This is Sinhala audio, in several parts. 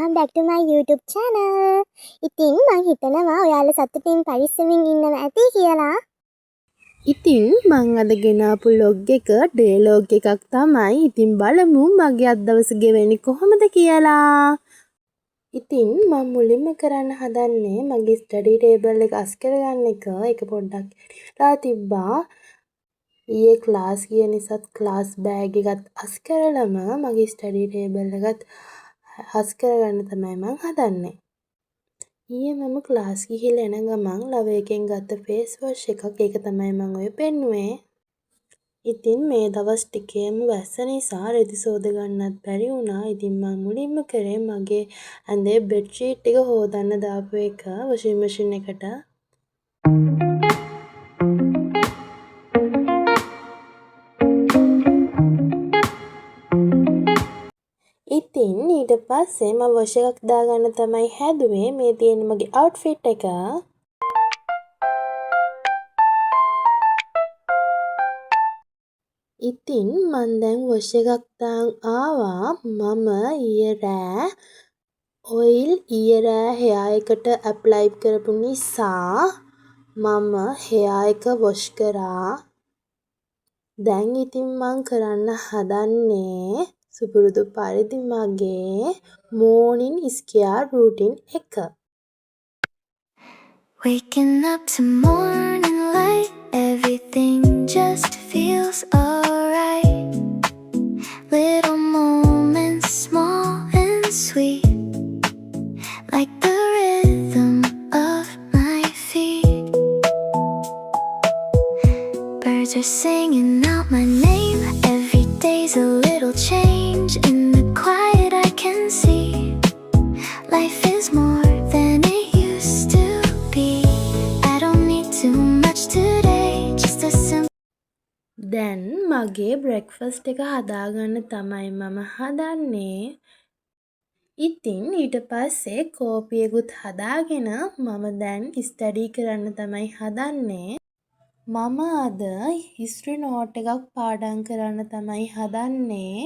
welcome back to my YouTube channel. ඉතින් මං හිතනවා ඔයාලා සතුටින් පරිස්සමින් ඉන්නවා ඇති කියලා. ඉතින් මං අද ගෙනාපු ලොග් එක ඩේ ලොග් එකක් තමයි. ඉතින් බලමු මගේ අද දවස ගෙවෙන්නේ කොහොමද කියලා. ඉතින් මම මුලින්ම කරන්න හදන්නේ මගේ ස්ටඩි ටේබල් එක අස් කරගන්න එක. ඒක පොඩ්ඩක් ඉරලා තිබ්බා. ඊයේ ක්ලාස් ගිය නිසාත් ක්ලාස් බෑග් එකත් අස් කරලම මගේ ස්ටඩි ටේබල් එකත් අස් කරගන්න තමයි මං හදන්නේ. ඊයේ මම ක්ලාස් ගිහිල්ලා එන ගමන් ලව එකෙන් ගත්ත ෆේස් වොෂ් එකක්. ඒක තමයි මම ඔය පෙන්නුවේ. ඉතින් මේ දවස් ටිකේම වැස්ස නිසා රෙදි සෝද ගන්නත් බැරි වුණා. ඉතින් මම මුලින්ම කරේ මගේ ඇඳේ බෙඩ් ෂීට් ටික හොදන්න දාපු එක වොෂින් මැෂින් එකට. ඉතින් ඊට පස්සේ මම වොෂ් එකක් දාගන්න තමයි හැදුවේ. මේ තියෙන මගේ අවුට්ෆිට් එක. ඉතින් මං දැන් වොෂ් එකක් දාන් ආවා. මම ඊයේ රෑ ඔයිල් හෙයා එකට ඇප්ලයි කරපු නිසා මම හෙයා එක වොෂ් කරා. දැන් ඉතින් මං කරන්න හදන්නේ සුපුරුදු පරිදි මගේ මෝර්නින් ස්කියාර් රූටින් එක. Waking up to morning light, everything just feels alright. Little moments, small and sweet, like the rhythm of my feet. Birds are singing out my name, every day's a little change. In the quiet I can see, life is more than it used to be. I don't need too much today, just a simple. දැන් මගේ බ්‍රෙක්ෆස්ට් එක හදාගන්න තමයි මම හදන්නේ. ඉතින් ඊට පස්සේ කෝපියකුත් හදාගෙන මම දැන් ස්ටඩි කරන්න තමයි හදන්නේ. මම අද හිස්ටරි නෝට් එකක් පාඩම් කරන්න තමයි හදන්නේ.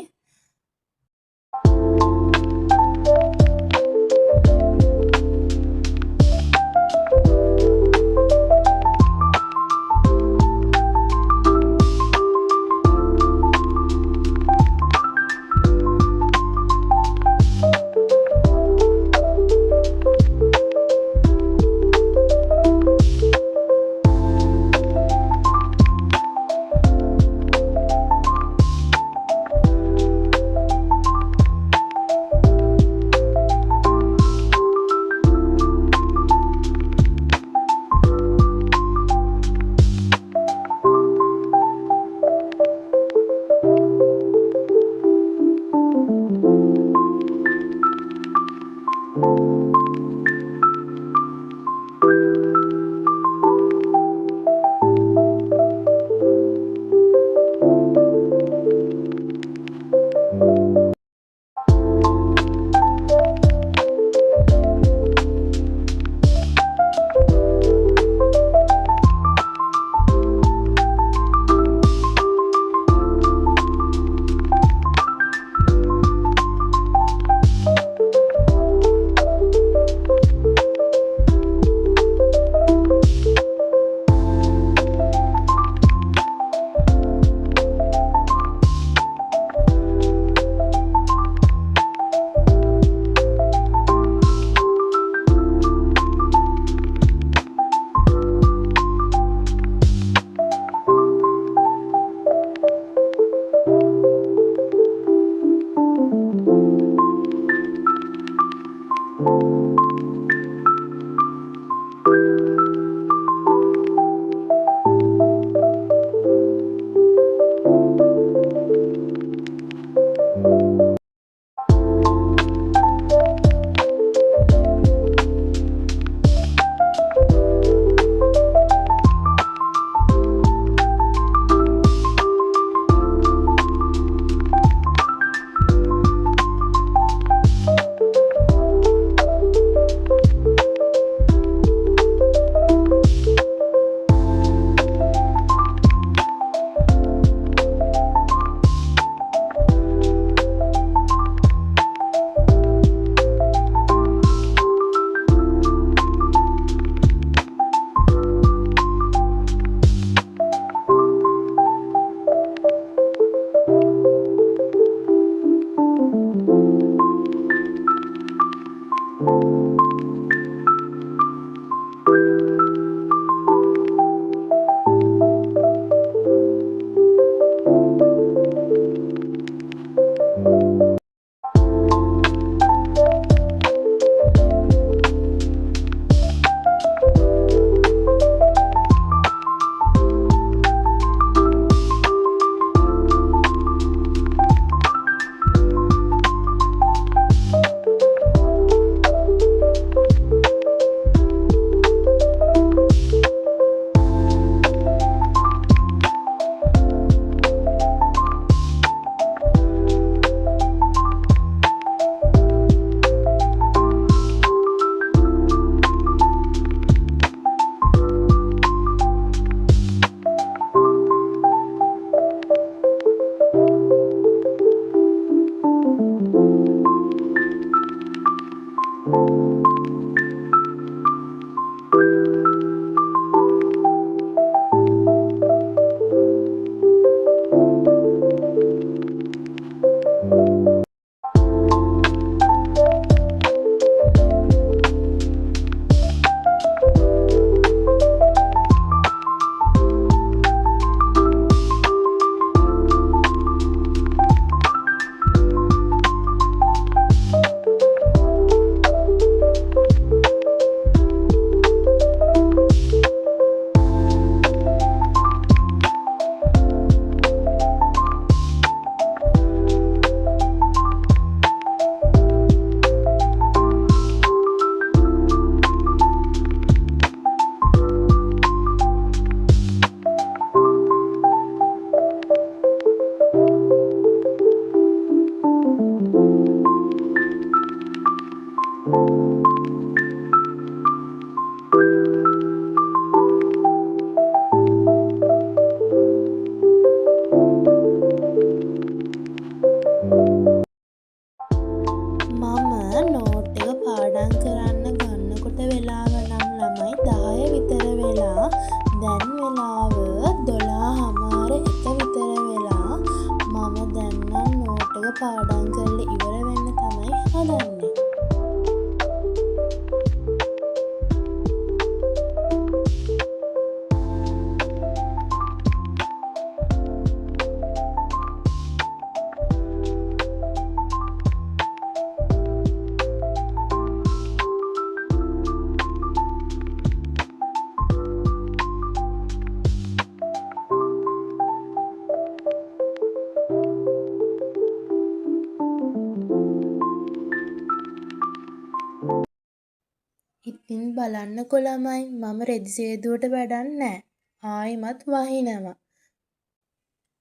ඉතින් බලන්නකො ළමයි මම රෙදි සේදුවට වැඩක් නෑ. ආයිමත් වහිනවා.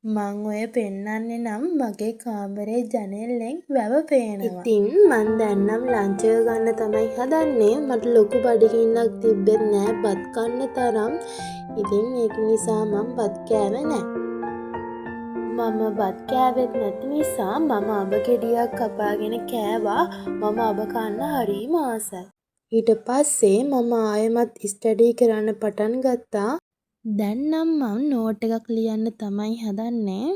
මං ඔය පෙන්නන්නේ නම් මගේ කාමරේ ජනෙල්ලෙන් වැව පේනවා. ඉතින් මං දැන් නම් ලන්ච් එක ගන්න තමයි හදන්නේ. මට ලොකු බඩගින්නක් තිබ්බෙත් නෑ බත් කන්න තරම්. ඉතින් ඒක නිසා මං බත් කෑවේ නෑ. මම බත් කෑවෙත් නැති නිසා මම අබ ගෙඩියක් කපාගෙන කෑවා. මම අබ කන්න හරිම ආසයි. ඊට පස්සේ මම ආයෙමත් ස්ටඩි කරන්න පටන් ගත්තා. දැන් නම් මම නෝට් එකක් ලියන්න තමයි හදන්නේ.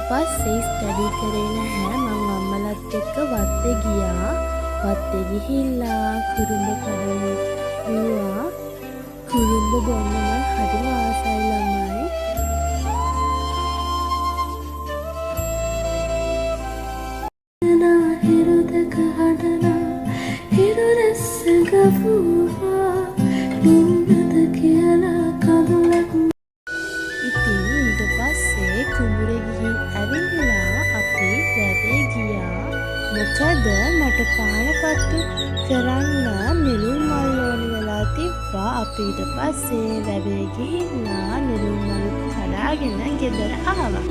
පස්සේ ස්ටඩි කරේ නැහැ. මං අම්මලත් එක්ක වත්තේ ගියා. වත්තේ ගිහිල්ලා කුරුම්බ කඩේ බිව්වා. කුරුම්බ බොන්න මං හරිම ආසයි ළමයි. හිරුදක හදනා හිරු රැස්ස ගවුවා නින්නද කියලා කඳුලක්. ඉතින් ඊට පස්සේ කුඹුරේ ගිහින් ඇවිල්ලා අපි වැවේ ගියා. මොකද මට පානපත්තු කරන්න නිලුම් මල් ඕනි වෙලා තිබ්බා. අපි ඊට පස්සේ වැවේ ගිහිල්ලා නිලුම් මල් කඩාගෙන ගෙදර ආවා.